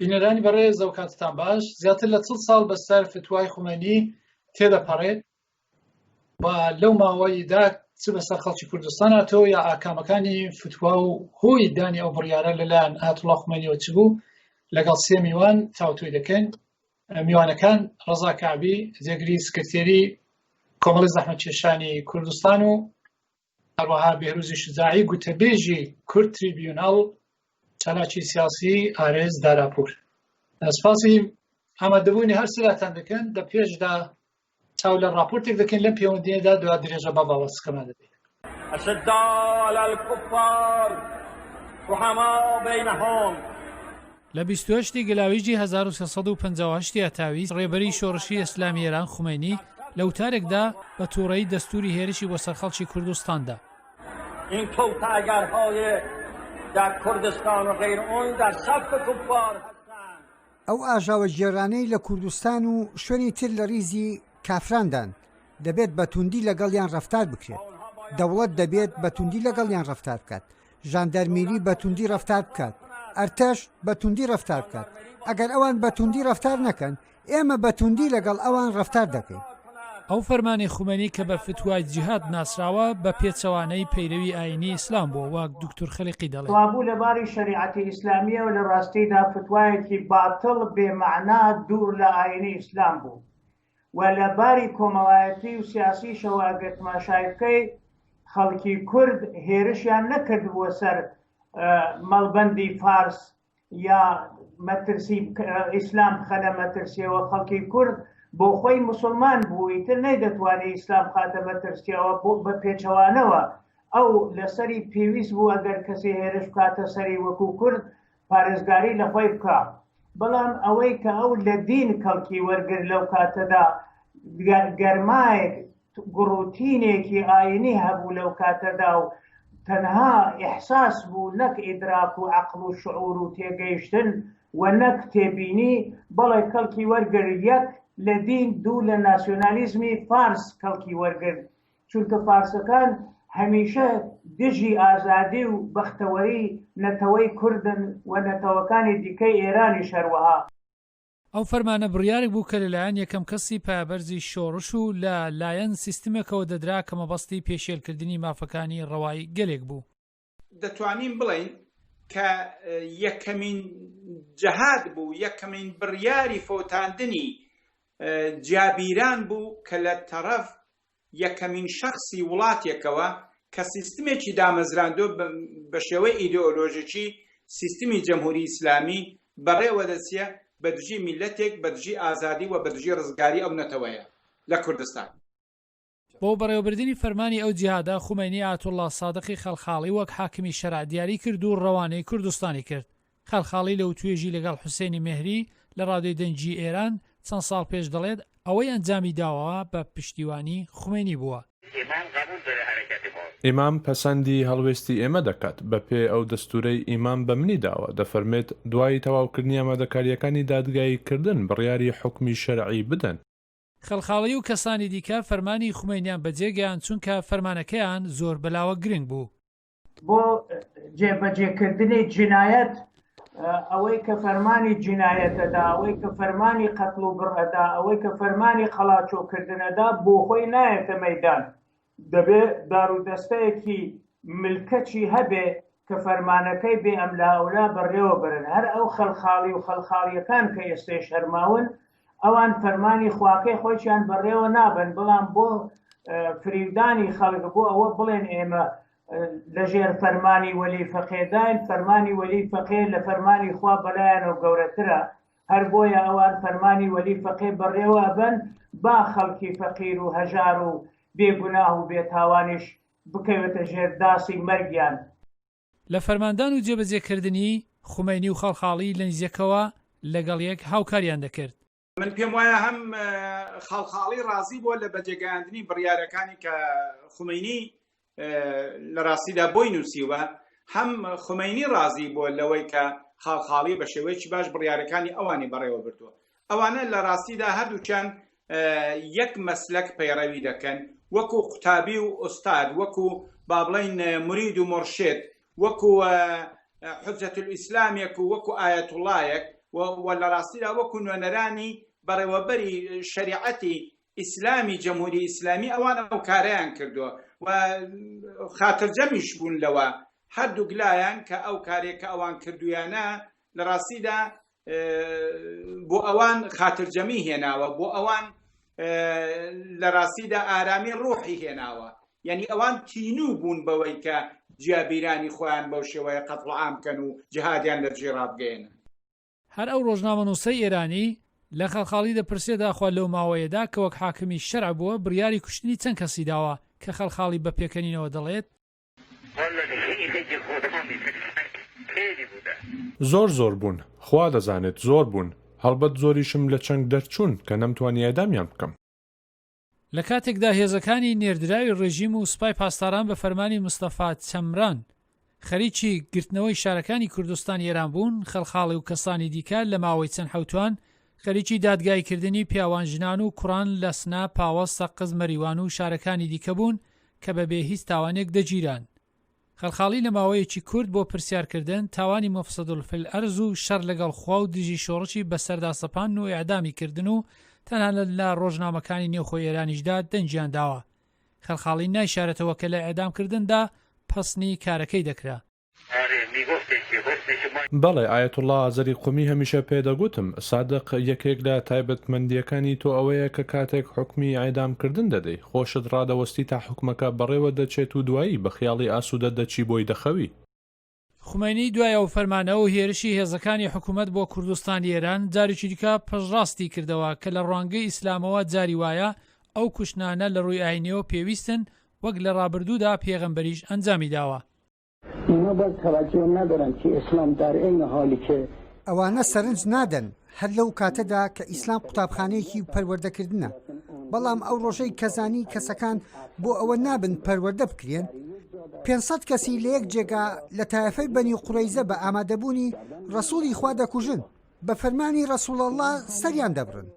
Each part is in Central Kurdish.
بینەرانی بەڕێز ئەو کاتتان باش زیاتر لە 40 ساڵ بەسەر فتوای خومێنی تێدەپەڕێت و لەو ماوەیدا چ بەسەر خەڵکی کوردستان هاتەوە یا ئاکامەکانی فتوا و هۆی دانی ئەو بڕیارە لەلایەن ئایەتوڵڵا خومێنیەوە چ بوو لەگەڵ سێ میوان چاوتۆی دەکەن. میوانەکان ڕەزا کەعبی جێگری سکرتێری کۆمەڵی زەحمەتکێشانی کوردستان و هەروەها بێهروزی شجاعی گوتەبێژی کورد تریبیوناڵ چالاکی سیاسی ئارێز داراپور. سپاسی ئامادەبوونی هەر سلاتان دەکەن لە پێشدا چاو لە راپۆرتێک دەکەن لەم پەیوەندیەدا دوا درێژە بە باوەسکەمان دەبێت. أشداء على الكفار رحماء بينهم. لە 28 گەلاویژی 1358 ئەتاوی ڕێبەری شۆڕشی ئیسلامی ئێران خومێنی لە وتارێکدا بە تووڕەیی دەستوری هێرشی بۆ سەرخەڵکی کوردستاندا این کۆتاگەرهای در کوردستان و غیر اون در صف کفار هستند. ئەو ئاژاوە جێرانەی لە کوردستان و شوێنی تر لە ریزی کافراندان دەبێت بە توندی لەگەڵیان ڕەفتار بکرێت. دەوڵەت دەبێت بە توندی لەگەڵیان ڕەفتار بکات، ژاندەرمیری بە توندی ڕەفتار بکات، ئەرتەش بە توندی ڕەفتار بکات. ئەگەر ئەوان بە توندی ڕەفتار نەکەن ئێمە بە توندی لەگەڵ ئەوان ڕەفتار دەکەین. ئەو فەرمانی خومێنی کە بە فتوای جیهاد ناسراوە بە پێچەوانەی پەیرەوی ئاینی ئیسلام بووە وەک دوکتور خەلیقی دەڵێت. وابوو لەباری شریعەتی ئیسلامیە و لە ڕاستیدا فتوایەکی باتڵ بێمەعنا دوور لە ئاینی ئیسلام بوو و لەباری کۆمەڵایەتی و سیاسیشەوە ئەگەر تەماشای بکەی خەڵکی کورد هێرشیان نەکردبووە سەر مەڵبەندی فارس یا مەترسی ئیسلام بخەنە مەترسیەوە. خەڵکی کورد بۆ خۆی مسلمان بووی تر نەیدەتوانێت ئیسلام خاتە مەترسیەوە بە پێچەوانەوە. ئەو لەسەری پێویست بوو ئەگەر کەسی هێرش بکاتە سەری وەکو کورد پارێزگاری لە خۆی بکە. بەڵام ئەوەی کە ئەو لە دین کەڵکی وەرگر لەو کاتەدا گەرمایەک گڕوتینێکی ئاینی هەبوو لەو کاتەدا و تەنها ئیحساس بوو نەک ئیدراک و عەقڵ و شعور و تێگەیشتن و نەک تێبینی. بەڵێ کەڵکی وەرگر یەک لە دین، دوو لە ناسیۆنالیزمی فارس کەڵکی وەرگر، چونکە فارسەکان هەمیشە دژی ئازادی و بەختەوەری نەتەوەی کوردن و نەتەوەکانی دیکەی ئێرانی شەروەها. ئەو فەرمانە بڕیارێک بوو کە لەلایەن یەکەم کەسی پایەبەرزی شۆڕش و لە لایەن سیستمێکەوە دەدرا کە مەبەستی پێشێلکردنی مافەکانی ڕەوای گەلێک بوو. دەتوانین بڵین کە یەکەمین جەهاد بوو، یەکەمین بڕیاری فۆتاندنی جیابیران بوو کە لە تەرەف یەکەمین شەخصی وڵاتێکەوە کە سیستمێکی دامەزراندۆ بە شێوەی ئیدئۆلۆژیکی سیستمی جەمهوری ئیسلامی بەڕێوە دەچێ بە دژی میلەتێک، بە دژی ئازادی و بە دژی ڕزگاری ئەو نەتەوەیە لە کوردستان. بۆ بەڕێوەبردننی فەرمانی ئەو جیهادا خومێنی ئایەتوڵڵا سادقی خەلخاڵی وەک حاکمی شەرع دیاری کرد و ڕەوانەی کوردستانی کرد. خەلخاڵی لەو توێژی لەگەڵ حوسێنی مێهری لە ڕادیۆی دەنگی ئێران چەند ساڵ پێش دەڵێت ئەوەی ئەنجامی داوەوە بە پشتیوانی خومێنی بووە. ئیمام پەسەندی هەڵوێستی ئێمە دەکات بە پێ ئەو دەستورەی ئیمام بە منی داوە دەفەرمێت دوای تەواوکردنی ئامادەکاریەکانی دادگاییکردن بڕیاری حکمی شەرعی بدەن. خەلخاڵی و کەسانی دیکە فەرمانی خومێنیان بەجێگەیان چونکە فەرمانەکەیان زۆر بەلاوە گرنگ بوو. بۆ جێبەجێکردنی جینایەت ئەوەی کە فەرمانی جینایەتەدا، ئەوەی کە فەرمانی قەتڵ و بڕەدا، ئەوەی کە فەرمانی خەڵاچۆکردنەدا بۆ خۆی نایەتە مەیدان. دەبێت دارودەستەیەکی ملکەچی هەبێ کە فەرمانەکەی بێ ئەملاولا بەڕێوە برن. هەر ئەو خەلخاڵی و خەلخاڵیەکان کە ئێستێ شەرماون ئەوان فەرمانی خواکەی خۆیان بەڕێوە نابن، بەڵام بۆ فریودانی خەڵک بۆ ئەوە بڵێن ئێمە لەژێر فەرمانی وەلی فەقێداین، فەرمانی وەلی فەقێ لە فەرمانی خوا بەلایەنەوە گەورەترە. هەر بۆیە ئەوان فەرمانی وەلی فەقێ بەڕێوە بن با خەڵکی فەقیر و هەژار و بێگوناه و بێتاوانیش بکەوێتە ژێر داسی مەرگیان. لە فەرماندان و جێبەجێکردنی خومێنی و خەڵخاڵی لە نزیەکەوە لەگەڵ یەک هاوکاریان دەکرد. من پێم وایە هەم خەڵخاڵی ڕازی بۆ لە بەجێگەیاندنی بڕیارەکانی کە خومێنی لە ڕاستیدا بۆی نووسیوە، هەم خومێنی ڕازی بۆ لەوەی کە خەڵخاڵی بە شێوەیەکی باش بڕیارەکانی ئەوانی بەڕێوە بردووە. ئەوانە لە ڕاستیدا هەردووچەند یەک مەسلەک پەیڕەوی دەکەن، وەکو قوتابی و ئوستاد، وەکو با بڵێن مرید و مرشد، وەکو حوجەت الئیسلامێک و وەکو ئایەتوڵایەک و لە ڕاستیدا وەکو نوێنەرانی بەڕێوەبەری شریعەتی ئیسلامی جەمهوری ئیسلامی ئەوان ئەو کارەیان کردووە و خاترجەمیش بوون لەوە هەردوو گلایان کە ئەو کارێکە ئەوان کردویانە لە ڕاستیدا بۆ ئەوان خاترجەمی هێناوە، بۆ ئەوان لە ڕاستیدا ئارامی ڕۆحی هێناوە، یعنی ئەوان تینوو بوون بەوەی کە جیابیرانی خۆیان بەو شێوەیە قەتڵ عام بکەن و جیهادیان لە جێڕا بگەێنن. هەر ئەو ڕۆژنامەنووسەی ئێرانی لە خەلخاڵی دەپرسێ داخوا لەو ماوەیەدا کە وەک حاکمی شەرع بووە بڕیاری کوشتنی چەند کەسی داوە کە خەلخاڵی بە پێکەنینەوە دەڵێت زۆر بوون، خوا دەزانێت زۆر بوون، هەڵبەت زۆریشم لە چەنگ دەرچوون کە نەمتوانی ئەدامیان بکەم. لە کاتێکدا هێزەکانی نێردراوی ڕێژیم و سوپای پاسداران بە فەرمانی مستەفا چەمران خەریکی گرتنەوەی شارەکانی کوردستان ئێران بوون، خەلخاڵی و کەسانی دیکە لە ماوەی چەند حوتوان خەریکی دادگایکردنی پیاوان ژنان و کوڕان لە سنا پاوە سەقز مەریوان و شارەکانی دیکە بوون کە بەبێ هیچ تاوانێک دەگیران. خەلخاڵی لە ماوەیەکی کورد بۆ پرسیارکردن تاوانی مەفسەدول فیل ئەرز و شەڕ لەگەڵ خوا و دژی شۆڕشی بەسەردا سەپاند و ئیعدامی کردن و تەنها لە ڕۆژنامەکانی نێوخۆی ئێرانیشدا دەنجیان داوە. خەلخاڵی نایشارەتەوە کە لە ئیعدامکردندا پەسنی کارەکەی دەکرا. بەڵێ ئایەتوڵڵا ئازەری قومی هەمیشە پێدەگوتم سادق یەکێک لە تایبەتمەندیەکانی تۆ ئەوەیە کە کاتێک حکمی ئایدامکردن دەدەی خۆشت ڕادەوەستی تا حکومەکە بەڕێوە دەچێت و دوایی بە خیاڵی ئاسوودە دەچی بۆی دەخەوی. خومینی دوایە و فەرمانەوە و هێرشی هێزەکانی حکوومەت بۆ کوردستانی ئێران جارێکی دیکە پەشڕاستی کردەوە کە لە ڕوانگەی ئیسلامەوە جاری وایە ئەو کوشتانە لە ڕووی ئاینیەوە پێویستن وەک لە ڕابردوودا پێغەمبەریش ئەنجامی داوە. اینا باز توجه ندارن که اسلام در این حالی که ئەوانە سەرنج نادەن هەر لەو کاتەدا کە ئیسلام قوتابخانەیەکی پەروەردەکردنە، بەڵام ئەو ڕۆژەی کەزانی کەسەکان بۆ ئەوە نابن پەروەردە بکرێن 500 کەسی لە یەک جێگا لە تایفەی بەنی قورەیزە بە ئامادەبوونی ڕەسوولی خوا دەکوژن، بە فەرمانی ڕەسوول الله سەریان دەبرن.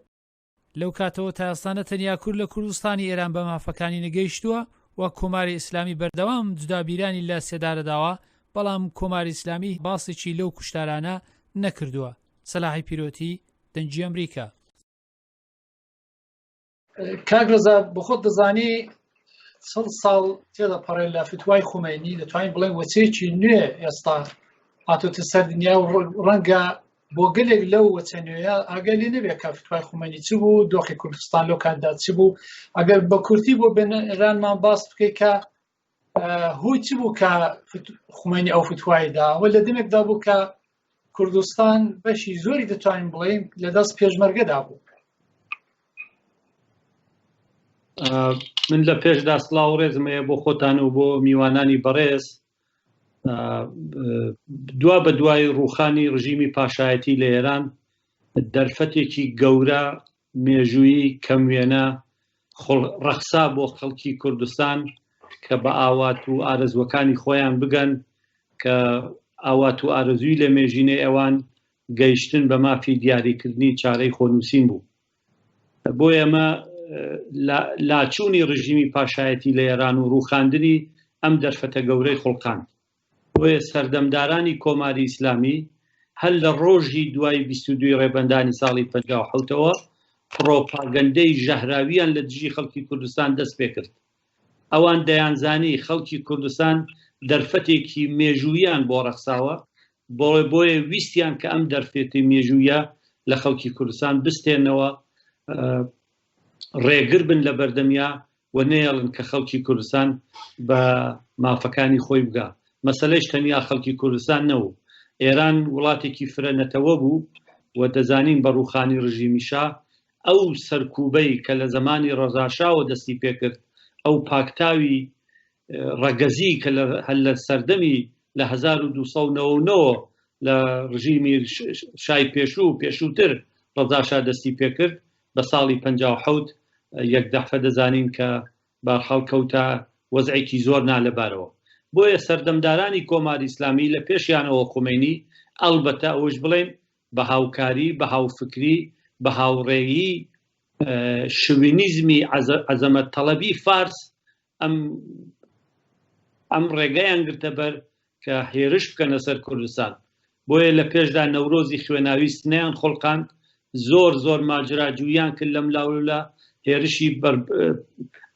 لەو کاتەوە تا ئێستانە تەنیا کورد لە کوردستانی ئێران بە مافەکانی نەگەیشتووە و کۆماری ئیسلامی بەردەوام جودابیرانی لە سێدارەداوە، بەڵام کۆماری ئیسلامی باسێکی لەو کوشتارانە نەکردووە. سەلاحی پیرۆتی، دەنجی ئەمریکا. کاگرزە بە خۆت دەزانی چەند ساڵ تێدەپەڕێت لە فتوای خومینی دەتوانین بڵێن وەچەیەکی نوێ ئێستا هاتووەتە سەر دنیا و ڕەنگە بۆ گەلێک لەو وەچە نوێیە ئاگەلی نەبێت کە فتوای خومینی چ بوو، دۆخی کوردستان لەو کاتدا چ بوو. ئەگەر بە کورتی بۆ بێنەرانمان باس بکەیت کە هۆی چ بوو کە خومینی ئەو فتوایدا وە لە دەمێکدا بوو کە کوردستان بەشی زۆری دەتوانین بڵێین لە دەست پێشمەرگەدا بوو. من لە پێشدا سڵاو و ڕێزمەیە بۆ خۆتان و بۆ میوانانی بەڕێز. دوا بە دوای ڕووخانی ڕژیمی پاشایەتی لە ئێران دەرفەتێکی گەورە مێژووی کەموێنە ڕەخسا بۆ خەڵکی کوردستان کە بە ئاوات و ئارەزوەکانی خۆیان بگەن کە ئاوات و ئارەزووی لە مێژینەی ئەوان گەیشتن بە مافی دیاریکردنی چارەی خۆنووسین بوو. بۆ ئێمە لاچوونی ڕژیمی پاشایەتی لە ئێران و ڕووخاندنی ئەم دەرفەتە گەورەی خوڵقاند. بۆیە سەردەمدارانی کۆماری ئیسلامی هەر لە ڕۆژی دوای 22 ڕێبەندانی ساڵی 57ەوە پرۆپاگەندەی ژەهراویان لە دژی خەڵکی کوردستان دەست پێ کرد. ئەوان دەیانزانی خەڵکی کوردستان دەرفەتێکی مێژوویان بۆ ڕەخساوە، بۆیە ویستیان کە ئەم دەرفێتی مێژوویە لە خەڵکی کوردستان بستێنەوە ڕێگر بن لە بەردەمیا و نێڵن کە خەڵکی کوردستان بە مافەکانی خۆی بگا. مەسەلەش تەنیا خەڵکی کوردستان نەبوو، ئێران وڵاتێکی فرەنەتەوە بوو و دەزانین بە ڕووخانی ڕژیمی شا ئەو سەرکوبەی کە لە زمانی ڕەزاشاوە دەستی پێکرد، ئەو پاکتاوی ڕەگەزی کە هەر لە سەردەمی لە 1299 لە ڕژیمی شای پێشوو و پێشووتر ڕەزاشا دەستی پێکرد، بە ساڵی 57 یەک دەحفە دەزانین کە بارحاڵ کەوتە وەزعێکی زۆر نالەبارەوە. بۆیە سەردەمدارانی کۆماری ئیسلامی لە پێشیانەوە خومینی ئەلبەتە ئەوش بڵێن بە هاوکاری، بە هاوفکری، بە هاوڕێیی شوینیزمی عەزەمەت تەڵەبی فارس ئەم ڕێگەیان گرتە بەر کە هێرش بکەنە سەر کوردستان بۆیە لە پێشدا نەورۆزی خوێناوی سنەیان خۆڵقاند، زۆر ماجراجویان کرد لەم لاولە، هێرشی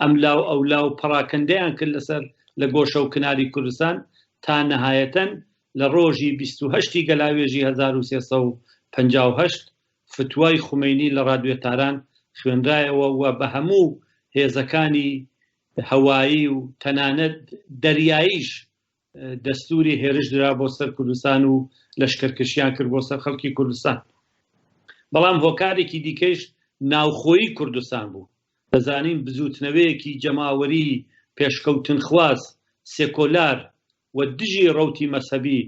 ئەملاو ئەولا و پەڕاکەندەیان کرد لەسەر لە گۆشە و کناری کوردستان، تا نەهایەتەن لە ڕۆژی 28 گەلاوێژی 1358 فتوای خومینی لە ڕادیۆتاران خوێنرایەوە و بە هەموو هێزەکانی هەوایی و تەنانەت دەریاییش دەستوری هێرش درا بۆ سەر کوردستان و لەشکرکشیان کرد بۆ سەر خەڵکی کوردستان. بەڵام هۆکارێکی دیکەش ناوخۆیی کوردستان بوو. دەزانین بزوتنەوەیەکی جەماوەری پێشکەوتن خواز سێکۆلار و دژی ڕەوتی مەسەبی،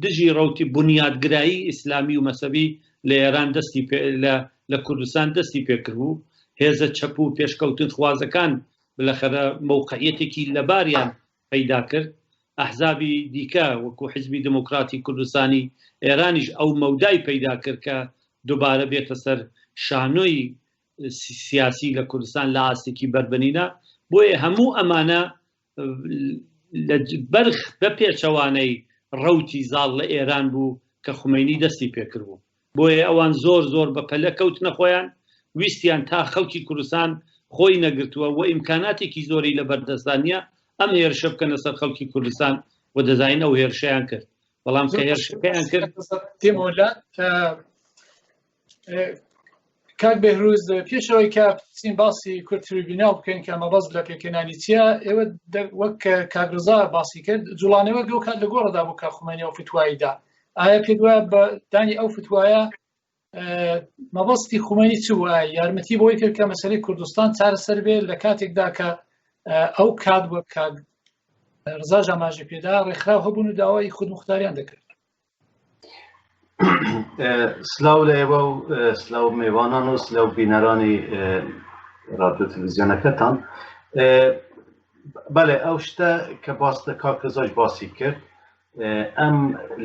دژی ڕەوتی بنیادگرایی ئیسلامی و مەسەبی لە ئێران لە کوردستان دەستی پێکرد بوو. هێزە چەپ و پێشکەوتن خوازەکان بلەخەرە موقعیەتێکی لەباریان پەیدا کرد. ئەحزابی دیکە وەکو حیزبی دموکراتی کوردستانی ئێرانیش ئەو مەودای پەیدا کرد کە دووبارە بێتە سەر شانۆی سیاسی لە کوردستان لە ئاستێکی بربەنینە. بۆیە هەموو ئەمانە بەرخ بە پێچەوانەی ڕەوتی زاڵ لە ئێران بوو کە خومینی دەستی پێکرد بوو. بۆیە ئەوان زۆر بە پەلە کەوتنە خۆیان، ویستیان تا خەڵکی کوردستان خۆی نەگرتووە و ئیمکاناتێکی زۆری لە بەردەستانیە ئەم هێرشە بکەنە سەر خەڵکی کوردستان و دەزانین ئەو هێرشەیان کرد. بەڵام کە هێرشەکەیان کرد کاک بێهروز، پێشەوەی کە چین باسی کورد تریبینال بکەین کە مەبەست لە پێکەنانی چیە، ئێوە وەک کاگرزا باسی کرد جوڵانەوە گەو کات لە گۆڕەدا بوو کە خومینی ئەو فتواییدا. ئایا پێت وایە بە دانی ئەو فتوایە مەبەستی خومینی چ بوو؟ یارمەتی بۆی کرد کە مەسەلەی کوردستان چارەسەر بێت لە کاتێکدا کە ئەو کات وەک کاک ڕزا ژەماژی پێدا ڕێکخراو هەبوون و داوای خودموختاریان دەکرد؟ سلااو لە ئێوە و سلااو میوانان و سلااو بینەرانی رادیۆ تەلەڤیزیۆنەکەتان. بەڵێ ئەو شتە کە کاکرزاش باسی کرد، ئەم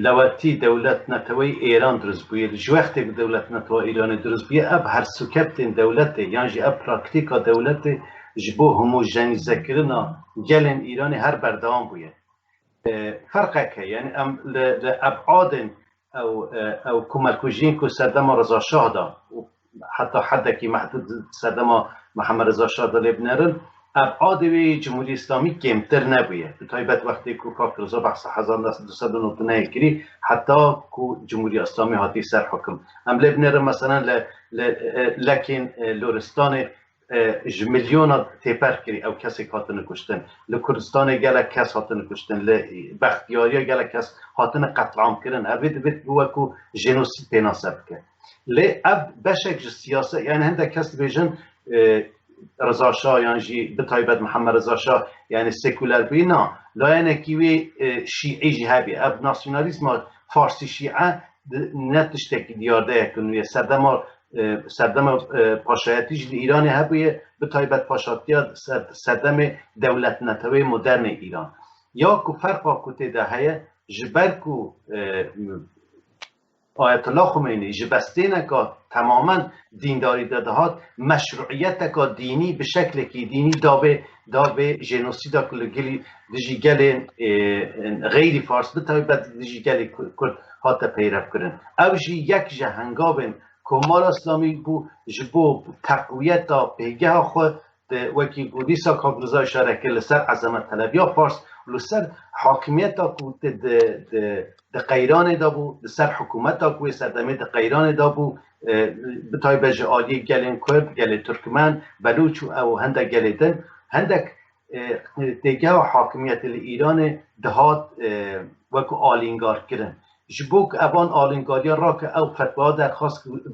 لەوەتی دەولەت نەتەوەی ئێران دروست بووە، ji wextê bi dewlet netewî Îranê dروست bûye ev hersûketên dewletê yan jî ev praktîka dewletê ji bo homojenîzekirina gelên Îranê her berdewam bûye. Ferqek heye, yani em li ebadên ew komerkujiyên ku serdema Reza Şah da heta hedekî mehdûd serdema Mihemed Reza Şah da lê binerin، ابعادی وی جمهوری اسلامی کمتر نبوده. به تایبەت وقتی که کاکرزا بحث 1299 کری حتی که جمهوری اسلامی هاتی سر حکم ام لبنر مثلا لکن لورستان میلیون تیپر کری او کسی هاتن کشتن، لکردستان گله کس هاتن کشتن، لبختیاری گله کس هاتن قتل عام کردن. اوید بید بوا که جنوسید تناسب کرد. لی اب بشک سیاست یعنی هنده کس بیجن رضا شاه یعنی جی به تایبەت محمد رضا شاه یعنی سکولار بینا لاینه کیوی شیعی جهبی اب ناسیونالیسم فارسی شیعه نتشتکی دیارده کنوی سردم پاشایتی جل ایرانی هبویه، به تایبەت پاشایتی سردم دولت نتوی مدرن ایران. یا که فرقا کتی ده هیه جبر که آیت الله خمینی جبستینه که تماما دینداری دادهات مشروعیت که دینی به شکل که دینی دابه جنوسیدا که دیجی گل غیری فارس به تایبەت دیجی گل کرد هات پیرف کردن. اوجی یک جهنگابن که مال اسلامی بو جبو تقویت دا پیگه خود وکی گودیسا کاغرزا اشاره که لسر عظمت طلبی فارس لسر حاکمیت دا که ده قیران دا بو، لسر حکومت دا که سردمه ده قیران دا بو، به تایبەت عالی گلین کرد، گل ترکمن، بلوچ او هنده گلیدن هندک دیگه و حاکمیت ایران دهات وکو آلینگار کردن. جبوک ابان آلینگاری را که او فتوا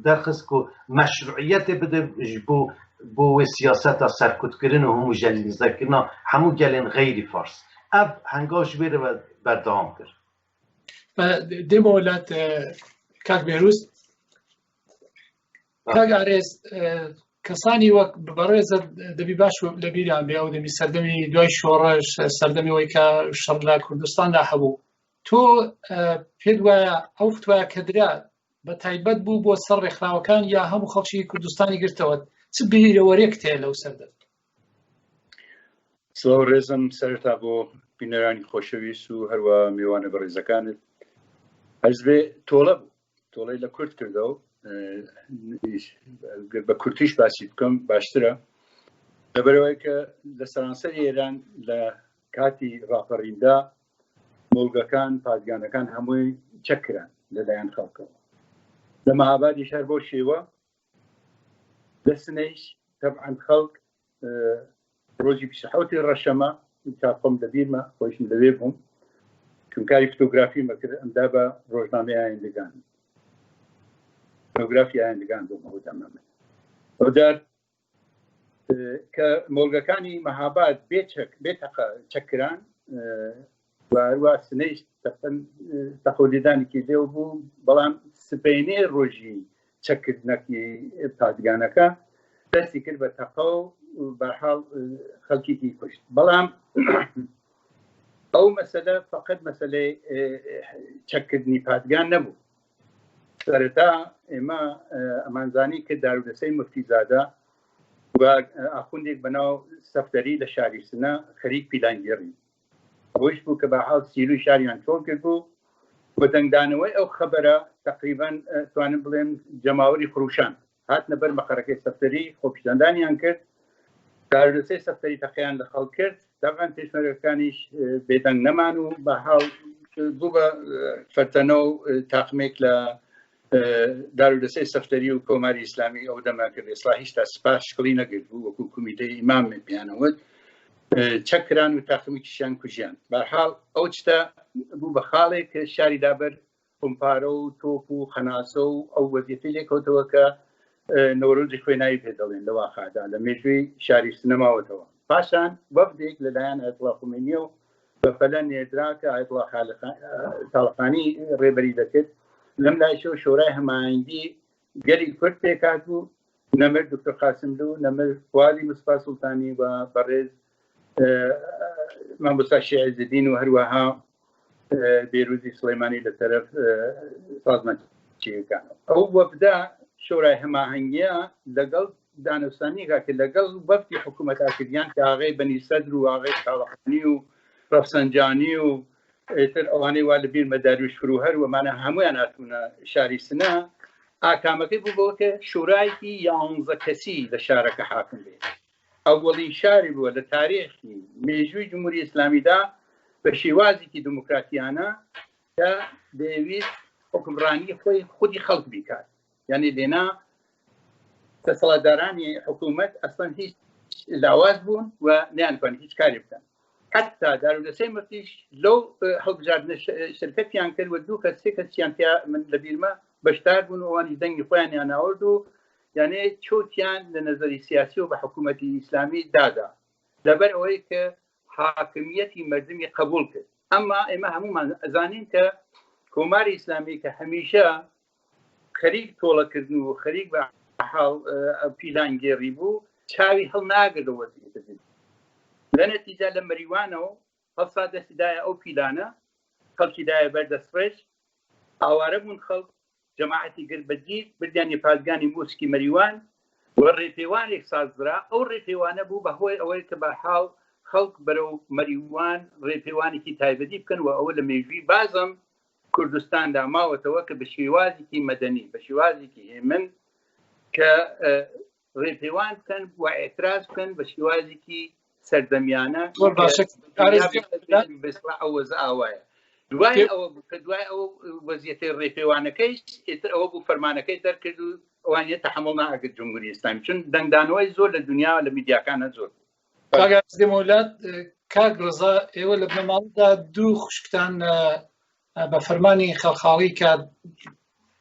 درخواست که مشروعیت بده جبو بو سیاست سرکوت کردن و هموژنیزه کردن همو گلین غیری فارس اب هنگاش بره و بردام کرد. دمولت کاک بێهروز، کاک عارێز، کەسانی وەک بەڕێز دەبی باش لە بیریان بێ ئەو دەمی سەردەمی دوای شۆڕش سەردەمیەوەی کە شەڕ لە کوردستاندا هەبوو، تۆ پێت وایە ئەو فتوایە کە درا بە تایبەت بوو بۆ سەر ڕێکخراوەکان یا هەموو خەڵکی کوردستانی گرتەوە؟ چ بیرەوەرێک تێ لەو سەردە؟ سڵاو ڕێزم سەرتا بۆ بینەرانی خۆشەویست و هەروە میوانە بەڕێزەکانت. حزبێ تۆڵە بوو تۆڵەی لە کورد کردەوە بە کورتیش باسی بکەم باشترە لەبەرەوەی کە لە سەرانسەر ئێران لە کاتی ڕاپەڕیندا مۆڵگەکان پادگانەکان هەمووی چەکران لەلایەن خەڵکەوە لە مەهابادیش هەر بۆ شێوە لە سنەیش تەبعەن خەڵک ڕۆژی 27 ڕەشەمە تاقۆم لەبیرمە خۆشم لەوێ بووم چونکاری فۆتۆگرافی مەکرد ئەمدا بە ڕۆژنامەی ئایندەکان فۆتۆگرافی ئایندەکان بووم ئەوەدەمەمە ئەودار کە مۆڵگەکانی مەهاباد بێتەقە چەکران و هەروە سنەیش تەقۆلیدانێکی لێو بوو بەڵام سبەینێ ڕۆژی چەکردنەکی پادگانەکە دەستی کرد بە تەقە و بەحاڵ خەڵکیی کوشت بەڵام ئەو مەسەلە فقط مەسەلەی چەکردنی پادگان نەبوو سەرەتا ئێمە ئەمانزانی کە دارودەسەی مفتیزادە و ئاخوندێک بەناو سەفتەری لە شاری سنە خەریک پیلانگێڕی ئەوەش بوو کە بەحاڵ سیروی شاریان چۆن کرد بوو بە دەنگدانەوەی ئەو خەبەرە تقریبان توانم بڵێن جەماوەری خروشان هاتنە بەر مەقەرەکەی سەفتەری خۆپیشاندانیان کرد دارودەسەی سەفتەری تەقییان لە خەڵک کرد دەبان پێشمەرگەکانیش بێدەنگ نەمان و بەحاڵ بوو بە فەرتەنە و تاقمێک لە دارودەسەی سەفتەری و کۆماری ئیسلامی ئەو دەما کرد ئێسلاهیش تا سپاس شکڵی نەگرت بوو وەکو کومیتەی ئیمام پیانەوت چەکران و تاقمیکیشیان کوژیان بەحاڵ ئەو چتە بوو بە خاڵێک کە شاری دابەر پمپارە و تۆپ و خەناسە و ئەو وەزیفەی لێکەوتەوە کە نۆرۆزی خوێناوی پێ دەڵێن لە واخادا لە مێژووی شاری سنەماوەتەوە پاشان وەفدێک لەلایەن ئایەتوڵا خومینی و بە فەلە نێردرا کە ئایەتوڵا تاڵقانی ڕێبەری دەکرد لەم لایشەوە شۆرای هەمایەندی گەری کورد پێکات بوو نەمر دکتۆر قاسملو نەمر فوادی مصطفی سوڵتانی و بەڕێز مامۆستا شیعزدین و هەروەها بێروزی سلەیمانی لە تەرەف سازمانچیەکانەوە ئەو وەفدا شۆرای هەماهەنگیە لەگەڵ دانوستانیەکە کە لەگەڵ وەفدی حکوومەتاکردیان کە ئاغای بەنی سەدر و ئاغای تاڵقانی و ڕەفسەنجانی و ئێتر ئەوانەی وا لەبیر مەداریوش فروهەر ومانە هەمویان هاتوونە شاری سنە ئاکامەکەی بوو بەوە کە شورایکی 11 کەسی لە شارەکە حاکم بێت ئەوڵی شاری بووە لە تاریخی مێژووی جمهوری ئیسلامیدا بە شێوازێکی دموکراتیانە کە دەیەوێت حکمڕانی خۆی خودی خەڵک بیکات یعنی لێنا دەسەڵاتدارانی حکوومەت ئەسڵەن هیچ لاواز بوون و نیانتوان هیچ کاری بکەن حتا دارودەسەی مفتیش لەو هەڵبژاردنە شرکەتیان کرد و دوو کەس سێ کەسیان من لە بیرمە بەشدار بوون و ئەوانی دەنگی خۆیانیان ئاورد و یعنی چۆتیان لە نەزەری سیاسی و بە حکوومەتی ئیسلامی دادا لەبەر ئەوەی کە حاکمیەتی مەردمی قبول کرد ئەمما ئێمە هەمومان ئەزانین کە کۆماری ئیسلامی کە هەمیشە خەریک تۆڵەکردن و خەریک بە حاڵ پیلانگێڕی بوو چاوی هەڵ ناگردەوە لە نەتیجە لە مەریوانەوە هەڵسا دەستیدایە ئەو پیلانە خەڵکیدایە بەردەستڕێژ ئاوارە بوون خەڵک جەماعەتی گر بەجید بردیانی پادگانی موسکی مەریوان و ڕێپێوانێک سازرا ئەو ڕێپێوانە بوو بەهۆی ئەوەی کە بە حاڵ خەڵک بەرەو مەریوان ڕێپێوانێکی تایبەتی بکەن و ئەوە لە مێژووی بازم کوردستاندا ماوەتەوە کە بە شێوازێکی مەدەنی بە شێوازێکی هێمن کە ڕێپێوان بکەن و ئێتراز بکەن بە شێوازێکی سەردەمیانە ئەوەز ئاوایە دوای ئەوە کە دوای ئەو وەزیەتەی ڕێپێوانەکەی ئێتر ئەوە بوو فەرمانەکەی دەرکرد و ئەوانە تەحمڵ ناکرد جمهوری ئیسلامی چون دەنگدانەوەی زۆر لە دنیا لە میدیاکانە زۆر دەمەولات کاک ڕزا ئێوە لە بنەماڵدا دوو خوشکتان بە فەرمانی خەڵخاڵی کە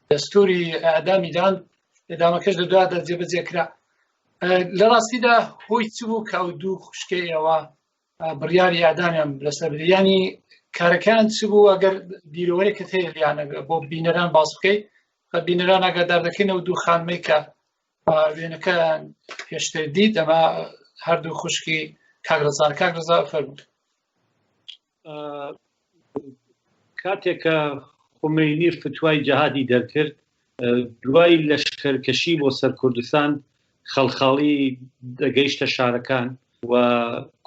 دەستوری ئەعدامیدان ئێدامەکەش لە دوایدا جێبەجێکرا لە ڕاستیدا هۆی چ بوو کە ئەو دوو خوشکەی ئەوە بڕیاری ئەعدامیان لەسەر بدەیانی کارەکان چ بوو ئەگەر بیرۆوەیەکت هەیە لیانە بۆ بینەران باس بکەی کە بینەران ئاگادار دەکەینەوە دوو خانمەی کە وێنەکە پێشتر دیت ئەمە هەردوو خوشکی کاک ڕزا فەرمووی کاتێککە خومینی فتوای جەهادی دەرکرد دوای لەشکەرکەشی بۆ سەر کوردستان خەڵخاڵی دەگەیشتە شارەکان و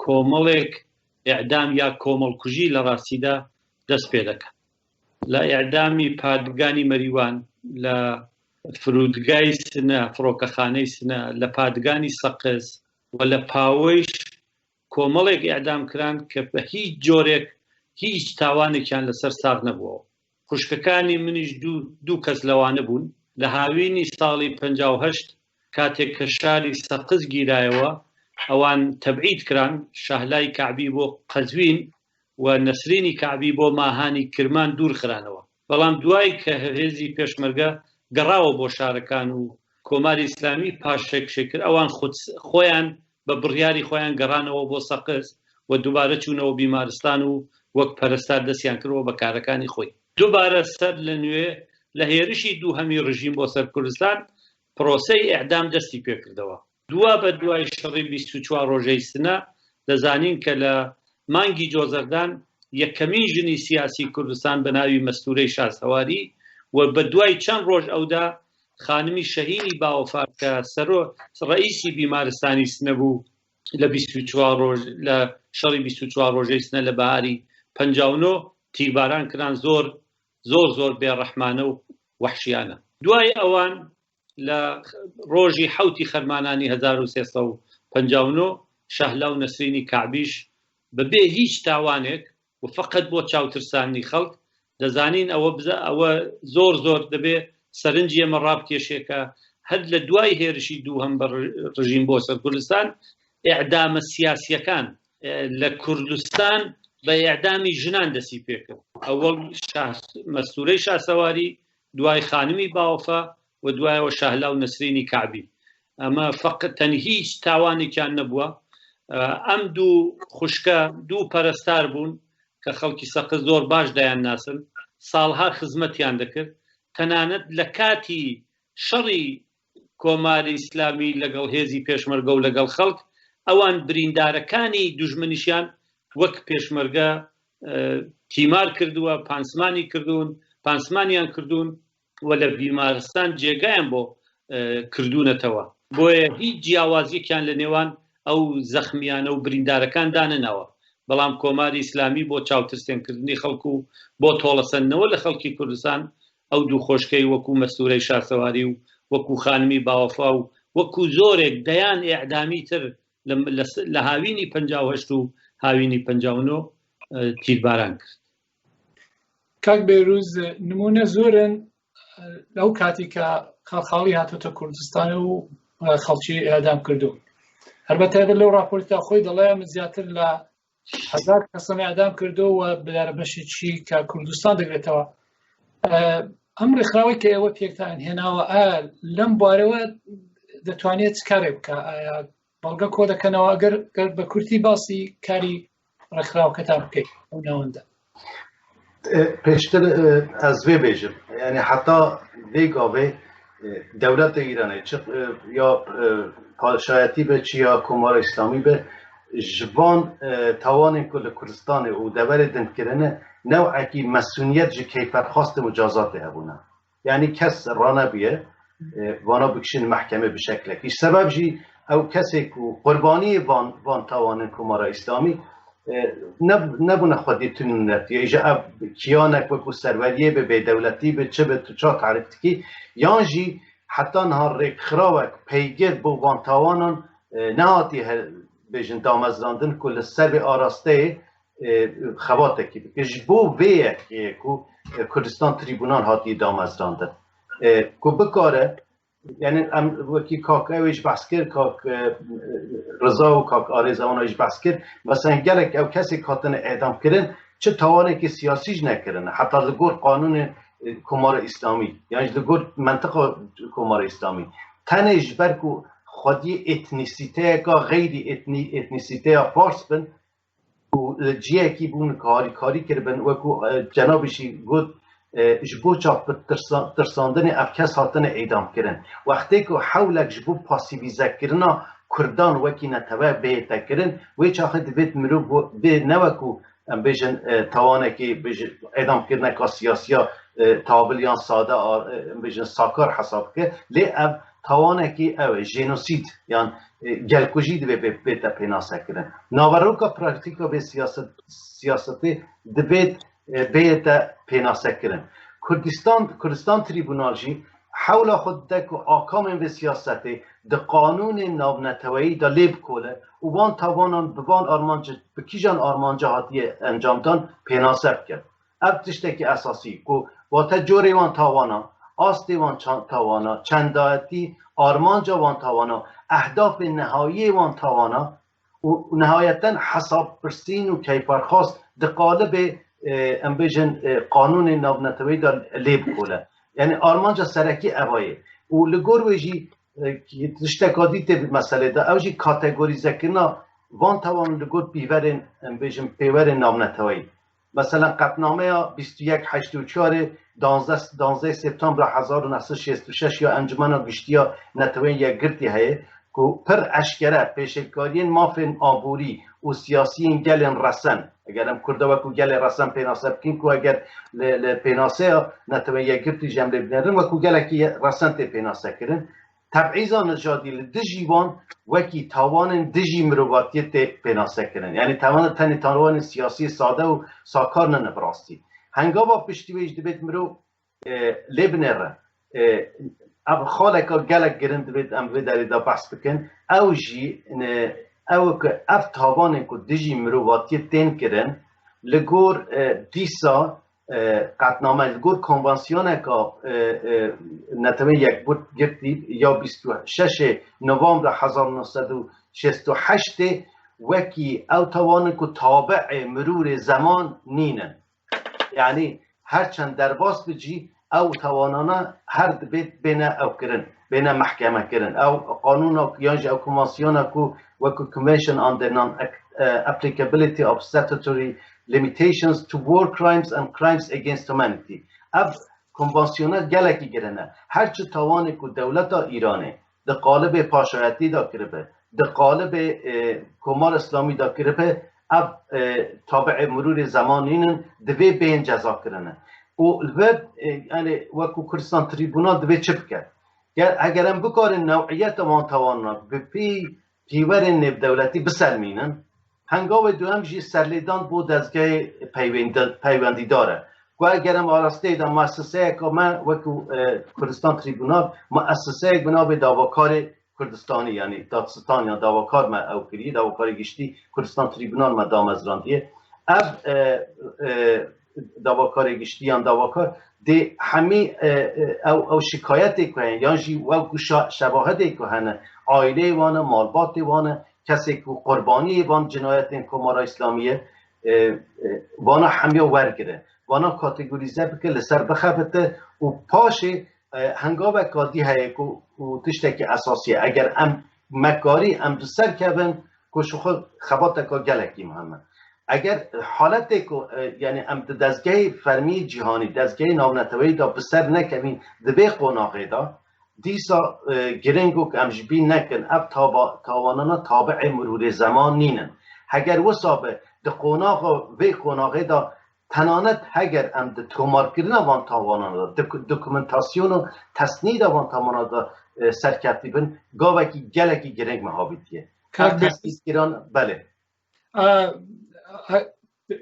کۆمەڵێک ئیعدام یا کۆمەڵکوژی لە ڕاستیدا دەست پێ دەکەن لە ئیعدامی پادگانی مەریوان لە فرودگای سنە فڕۆکەخانەی سنە لە پادگانی سەقز و لە پاوەیش کۆمەڵێک ئیعدام کران کە بە هیچ جۆرێک هیچ تاوانێکیان لەسەر ساغ نەبووەوە. خوشکەکانی منیش دوو کەس لەوانە بوون لە هاوینی ساڵی 58 کاتێک کە شاری سەقز گیرایەوە ئەوان تەبعید کران، شاهلای کەعبی بۆ قەزوین و نەسرینی کەعبی بۆ ماهانی کرمان دوور خرانەوە. بەڵام دوای کە هێزی پێشمەرگە گەڕاوە بۆ شارەکان و کۆماری ئیسلامی پاشێکشێ کرد، ئەوان خۆیان بە بڕیاری خۆیان گەڕانەوە بۆ سەقز و دووبارە چوونەوە بیمارستان و وەک پەرستار دەستیان کردەوە بە کارەکانی خۆی. دووبارە سەر لە نوێ لە هێرشی دووهەمی ڕژیم بۆ سەر کوردستان پرۆسەی ئیعدام دەستی پێکردەوە. دوا بە دوای شەڕی 24 ڕۆژەی سنە دەزانین کە لە مانگی جۆزەردان یەکەمین ژنی سیاسی کوردستان بە ناوی مەستورەی شاسەواری و بە دوای چەند ڕۆژ ئەودا خانمی شەهینی باوەفا کە ڕئیسی بیمارستانی سنە بوو لە 24 ڕۆژ لە شەڕی 24 ڕۆژەی سنە لە بەهاری 59 تیرباران کران زۆر بێڕەحمانە و وەحشیانە. دوای ئەوان لە ڕۆژی حوتی خەرمانانی 1359 شەهلا و نەسرینی کەعبیش بەبێ هیچ تاوانێک و فقط بۆ چاوترسانی خەڵک دەزانین ئەوە زۆر دەبێ سەرنجی ئێمە ڕابکێشێکە هەر لە دوای هێرشی دووهەم بە ڕژیم بۆ سەر کوردستان ئیعدامە سیاسیەکان لە کوردستان بە ئیعدامی ژنان دەستی پێکرد. ئەوەڵ مەستورەی شاسەواری، دوای خانمی باوەفا و دوایەوە شەهلا و نەسرینی کەعبی. ئەمە فقط تەنی هیچ تاوانێکیان نەبووە. ئەم دوو خوشکە دوو پەرستار بوون کە خەڵکی سەقز زۆر باش دەیان ناسن، ساڵها خزمەتیان دەکرد. تەنانەت لە کاتی شەڕی کۆماری ئیسلامی لەگەڵ هێزی پێشمەرگە و لەگەڵ خەڵک ئەوان بریندارەکانی دوژمنیشیان وەک پێشمەرگە تیمار کردووە، پانسمانیان کردوون و لە بیمارستان جێگایان بۆ کردوونەتەوە. بۆیە هیچ جیاوازیەکیان لە نێوان ئەو زەخمیانە و بریندارەکان داننەوە. بەڵام کۆماری ئیسلامی بۆ چاوترسێنکردنی خەڵکو و بۆ تۆڵەسەندنەوە لە خەڵکی کوردستان ئەو دوو خۆشکەی وەکو مەستورەی شاسەواری و وەکو خانمی باوەفا و وەکو زۆرێک دەیان ئیعدامی تر لە هاوینی 58 و هاوینی 59 تیرباران کرد. کاک بێروز نمونە زۆرن لەو کاتی کە خەڵخاڵی هاتوتە کوردستان و خەڵکی ئیعدام کردوون. هەربەتە لەو راپۆرتا خۆی دەڵێ من زیاتر لە 1000 کەسم ئیعدام کردووە بەلارە بەشێکی کە کوردستان دەگرێتەوە. ئەم ڕێکخراوەی کە ئێوە پێکتان هێناوە لەم بوارەوە دەتوانێت کارێ بکە؟ ئایا بەڵگە کۆ دەکەنەوە ئەگەر بە کورتی باسی کاری ڕێکخراوەکەتان بکەیت ئەو ناوەندە؟ پێشتر ئەس وێ بێژم، یعنی حتا vê gavê dewleta Îranê ya paşayetî be çi ya Komara İslamî be ji van tawanên ku li Kurdistanê û deverê dindkirine newekî mesûniyet ji keyferxwastê micazatê hebûne. Yani kes ranebiye vana bikişin mehkeme bi şeklekî. Sebeb jî ew kesê ku qurbaniyê van tawanên Komara İslamî nebûne xwedî tunûnet ya ji ev kiyanek wekû serveriyê be bêdewletî be çi be tu ça tarif dikî yan jî heta niha rêkxirawek peygir bu van tawanan nehatî bêjin damezrandin ku li ser vê arasteyê xebatekî bike. Ji bo vê yekê ku Kurdistan trîbunan hatiye damezrandin ku bikare yani em wekî kak ew ji behs kir, kak Rıza û kak Arêza wan ji behs kir, mesela gelek ew kesê hatine edam kirin çi tawanekî siyasî jî nekirin, heta li gor qanûnê Komara İslamî yani li gor menteqa Komara İslamî tenê ji ber ku xwediyê etnisîteyeka xeyrî etnisîteya Fars bin û ciyekî bûn karî kiribin wekû cenabî jî got ji bo tirsandinê ev kes hatine edam kirin. Wextê ku hewlek ji bo pasîvîzekirina Kurdan wekî netewê bête kirin, wê çaxê divêt mirov bê ne wekû em bêjin tawanekî edamkirineka siyasiya tabil yan sade bêjin sakar hesab bike, lê ev tawanekî ew e jenosîd yan gelkujî divê bête pênasekirin. Naveroka praktîka vê siyasetê divêt بیت پیناسکرن کردستان تریبونال جی حول خود دک و آکام و سیاستی ده قانون نابنتوایی ده لیب کوله و وان توانان بوان آرمانجا بکیجان آرمانجا هاتی انجام دان پیناسک کرد اب تشتکی اساسی که با تجوری وان توانا آستی وان توانا چندایتی آرمانجا وان توانا اهداف نهایی وان توانا و نهایتا حساب پرسین و کیفرخواست ده قالب امبیجن قانون نابنتوایی ده لیب کوله یعنی آرمانجا سرکی اوایه و لگور ویجی تشتکادی تی مسئله ده اوجی کاتگوریزه کنا وان توان لگور بیورن امبیجن پیورن نابنتوایی مثلا قطنامه 2184 12 سپتامبر 1966 یا انجمن گشتیا نتوین یک گرتی هست که پر اشکره پیشکارین مافین آبوری و سیاسیین گلن رسن اگر هم کرده وکو گل رسن پیناسه بکن که اگر پیناسه نتوین یک گرتی جمله بنرن وکو گل که رسن تی پیناسه کرن تبعیضا نژادی لدجیوان وکی تاوان دجی مرواتیت پیناسه کرن یعنی تاوان سیاسی ساده و ساکار نبراستی هنگاوا پشتی ویج دبیت مرو لبنره اب خالک گلک گرند دبیت ام بداری دا بحث بکن او جی او که اف تاوان که دجی مرواتیت تین کرن لگور دیسا قطنامه لگور کنوانسیون که نتوین یک بود گرتی یا 26 نوامبر 1968 وکی او توان که تابع مرور زمان نینن یعنی هرچند در باس بجی او توانانا هر بیت بین او کرن بین محکمه کرن او قانون یانج او کنوانسیون که وکو Convention on the non-applicability of statutory limitations to war crimes and crimes against humanity اب کنوانسیون گلکی گرنه هرچه توانی که دولت ایرانه ده قالب پاشایتی دا کربه ده قالب کمار اسلامی دا کربه اب تابع مرور زمانین دوی بین جزا کرنه و الوید یعنی وکو کردستان تریبونال دوی چپ کرد اگرم بکار نوعیت وان توانا به پیورن نب دولتی بسلمینن هنگاو دوام جی سرلیدان بود دزگاه پیوندی داره و اگرم آراسته دا مؤسسه که من وکو کردستان تریبونال مؤسسه بنا داواکار کردستانی یعنی دادستان یا داواکار ما او کری داواکار گشتی کردستان تریبونال ما دامزراندیه اب داواکار گشتی یا داواکار ده همی او شکایتی که هن یا جی او شواهدی که هن عائله وانه مالبات وانه کسی که قربانی وان جنایت کمارا اسلامیه وانا همی ورگره وانا کاتگوریزه بکه لسر بخبته و پاش هنگاوه کادی هایی که تشتکی اساسیه اگر ام مکاری ام دو سر کبن که شخو خبات که گلکی مهمه اگر حالتی که یعنی ام دزگاه فرمی جهانی دزگاه نابنتوایی دا بسر نکمین دبی قناقه دا دیسا گرنگو که امجبی نکن اب تاوانانا تابع مرور زمان نینن اگر وصابه ده قناقه دا تنانت اگر ام ده تومار کردن وان تاوانانا دا دکومنتاسیون و تسنید وان تاوانانا دا سرکتی بن گاوه که گلکی گرنگ محابیتیه تسنید ایران بله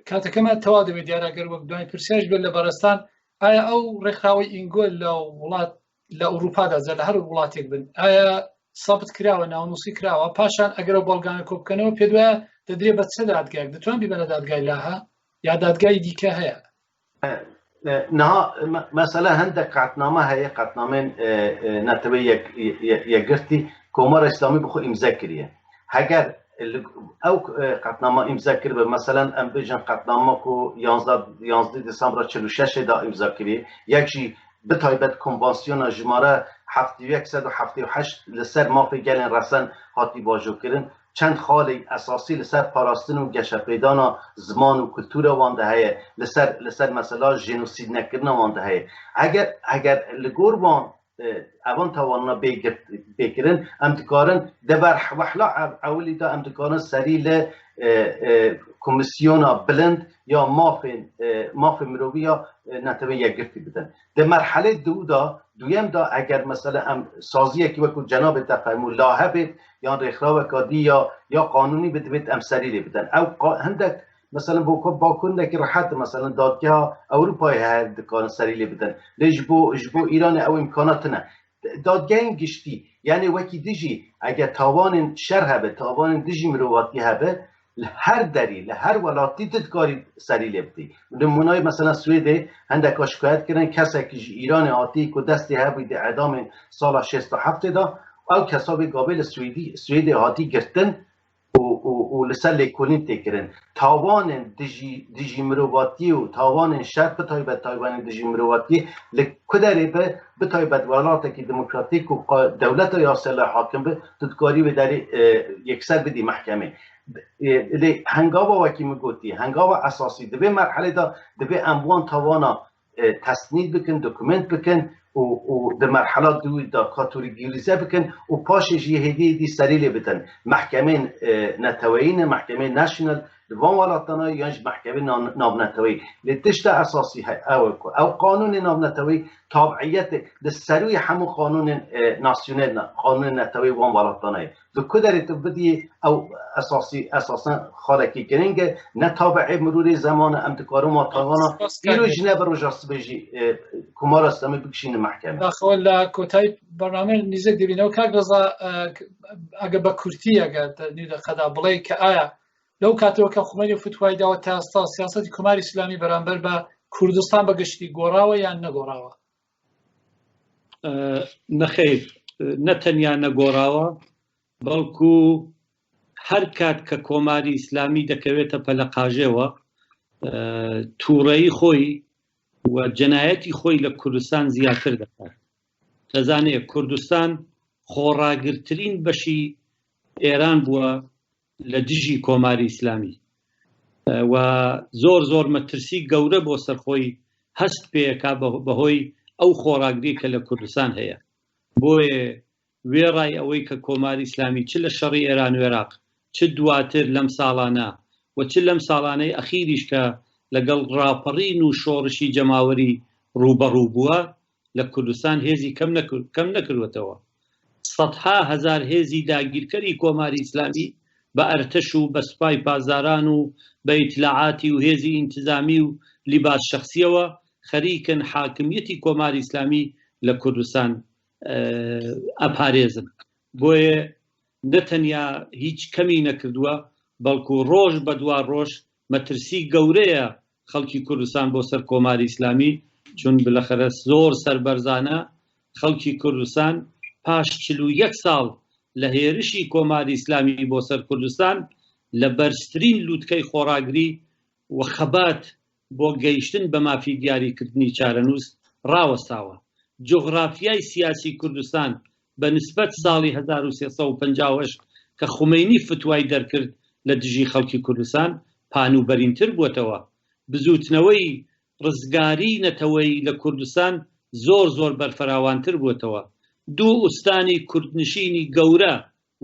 کاتەکەمان تەوا دەبێت دیارەگەر وەک دوای پرسیاش بێت لە بەڕێستان ئایا ئەو ڕێکخراوەی ئینگۆل لە وڵات لە ئەوروپادا زە لە هەر وڵاتێک بن ئایا سابت کراوە ناونووسی کراوە پاشان ئەگەر ئەو بەڵگانە کۆ بکەنەوە پێ دوایە دەدرێت بە چ دادگایەک دەتوان بیبەنە دادگای لاها یا دادگای دیکە هەیە نها مثلا هندك قطنامه هي قطنامه نتوي يگرتي كومار اسلامي بخو امضا کریه اگر او قطنامه امضا کرده مثلا ام بجن قطنامه کو 11 دسامبر 46 دا امضا کریه یکی به تایبت کنوانسیون ژماره 7178 لسر مافی گلن رسن هاتی باجو کردن چند خال اساسی لسر پاراستن و گشپیدان زمان و کلتور وانده هست لسر مثلا جنوسید نکردن وانده هست اگر لگور وان اوان توانا بکرن امتکارن دبر وحلا اولی دا امتکارن سری ل کمیسیونا بلند یا ماف مروی یا نتوی یک گرفتی بدن در مرحله دویم دا اگر مثلا سازیه که وکو جناب تفهمو لاحه بید یا رخراو کادی یا قانونی بید ام سری بدن او هندک مثلا باکوندێکی ڕەحەت مثلا دادگەها ئەوروپای هەیە دەکەن سەری لێ بدەن لێش بۆ ئیران ئەو ئیمکاناتنە دادگەین گشتی یعنی وەکی دژی ئەگەر تاوانên شەر هەبێ تاوانên دژی مرۆڤاتی هەبێ هەر دەری لە هەر وڵاتی دادگاری سەری لێ بدەی نمونای مثلا سوێدێ هەندێک شکایەتکردن کەسێکی ji ئیرانê هاتی ku destê hebû di edamê sala 67 da ew kesabê gavê li Swêdê hatî girtin û li ser lêkolîn têkirin tawanên dijî mirovatiyê û tawanên şer bi taybet tawanên dijî mirovatiyê li ku derê bi taybet welatekî demokratîk û dewleta yasayla hakim bi didkarî wê derê yekser bidî mehkemê lê hengava wekî min gotî hengava esasî divê merhelê da divê em wan tawana tesnîd bikin dokument bikin û di merhela dû da kategorîze bikin û paşê jî hêdiyê dî serî lê bidin mehkemên neteweyî ne mehkemên national li van welatana yan ji mehkemê navneteweyî lê tişta esasî ew ku ew qanûnê navneteweyî tabiyetê li serûyê hemû qanûnên nasyonel qanûnên neteweyî wan welatanayê di ku derê tu bidî ew esasen xalekî giring e ne tabiê mirûrê zemana em dikarin wan tawana îro ji ne bi roja sibê jî kumara Îslamî bikişînin mehkemê daxil لە کۆتایی بەرنامە نزیک دەبینەوە کاک ڕەزا ئەگە بە کورتی ئەگە دەقەدا بڵێ کە ئایا لەو کاتەوە کە خومەینی فتوای داوە تا ئێستا سیاسەتی کۆماری ئیسلامی بەرامبەر بە کوردستان بەگشتی گۆڕاوە یان نەگۆڕاوە نەخێر نەتەنیا نەگۆڕاوە بەڵکو هەر کات کە کۆماری ئیسلامی دەکەوێتە پەلەقاژێەوە تووڕەیی خۆی و جەنایەتی خۆی لە کوردستان زیاتر دەکات دەزانێت کوردستان خۆڕاگرترین بەشی ئێران بووە لە دژی کۆماری ئیسلامی و زۆر مەترسی گەورە بۆ سەرخۆی هەست پێیەکا بەهۆی ئەو خۆڕاگری کە لە کوردستان هەیە بۆیە وێڕای ئەوەی کە کۆماری ئیسلامی چ لە شەڕی ئێران و عێراق چ دواتر لەم ساڵانە و چ لەم ساڵانەی ئەخیریش کە لەگەڵ ڕاپەڕین و شۆڕشی جەماوەری ڕوبەڕوو بووە لە کوردستان هێزی کەم نەکردوێتەوە سەدها هەزار هێزی داگیرکەری کۆماری ئیسلامی بە ئەرتەش و بە سوپای پازاران و بە ئیتلاعاتی و هێزی ئینتیزامی و لیباس شەخسیەوە خەریکن حاکمیەتی کۆماری ئیسلامی لە کوردستان ئەپارێزن بۆیە نەتەنیا هیچ کەمی نەکردووە بەڵکو ڕۆژ بە دوا ڕۆژ مەترسی گەورەیە خەڵکی کوردستان بۆ سەر کۆماری ئیسلامی چون بلەخەرە زۆر سەربەرزانە خەڵکی کوردستان پاش 41 ساڵ لە هێرشی کۆماری ئیسلامی بۆ سەر کوردستان لە بەرزترین لووتکەی خۆڕاگری و خەبات بۆ گەیشتن بە مافی دیاریکردنی چارەنووس ڕاوەستاوە جغرافیای سیاسی کوردستان بە نسبەت ساڵی 1350 کە خومەینی فتوای دەرکرد لە دژی خەڵکی کوردستان پانوبەرینتر بووەتەوە بزوتنەوەی ڕزگاری نەتەوەی لە کوردستان زۆر بەرفەراوانتر بووەتەوە دوو ئوستانی کوردنشینی گەورە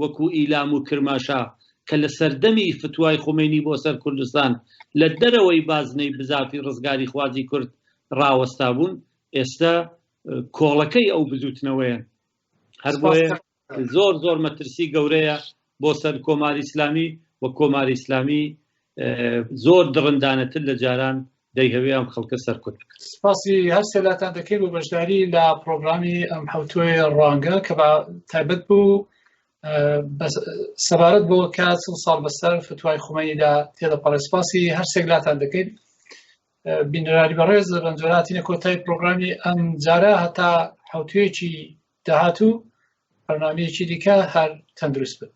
وەکو ئیلام و کرماشا کە لە سەردەمی فتوای خومەینی بۆ سەر کوردستان لە دەرەوەی بازنەی بزافی ڕزگاری خوازی کورد ڕاوەستا بوون ئێستا کۆڵەکەی ئەو بزوتنەوەیە هەر بۆیە زۆر مەترسی گەورەیە بۆ سەر کۆماری ئیسلامی و کۆماری ئیسلامی زۆر دڕندانەتر لە جاران دەیهەوێ ئەم خەڵکە سەرکوت سپاسی هەر سێلاتان دەکەین بۆ بەشداری لە پرۆگرامی ئەم حوتوی ڕوانگە کە بە تایبەت بوو سەبارەت بۆ کە 40 ساڵ بەسەر فتوای خومەینیدا تێدەپەڕێ سپاسی هەر سێگلاتان دەکەین بینەرانی بەڕێز بەنجۆراتینە کۆتایی پرۆگرامی ئەم جارە هەتا حوتویەکی داهاتوو بەرنامەیەکی دیکە هەر تەندروست بن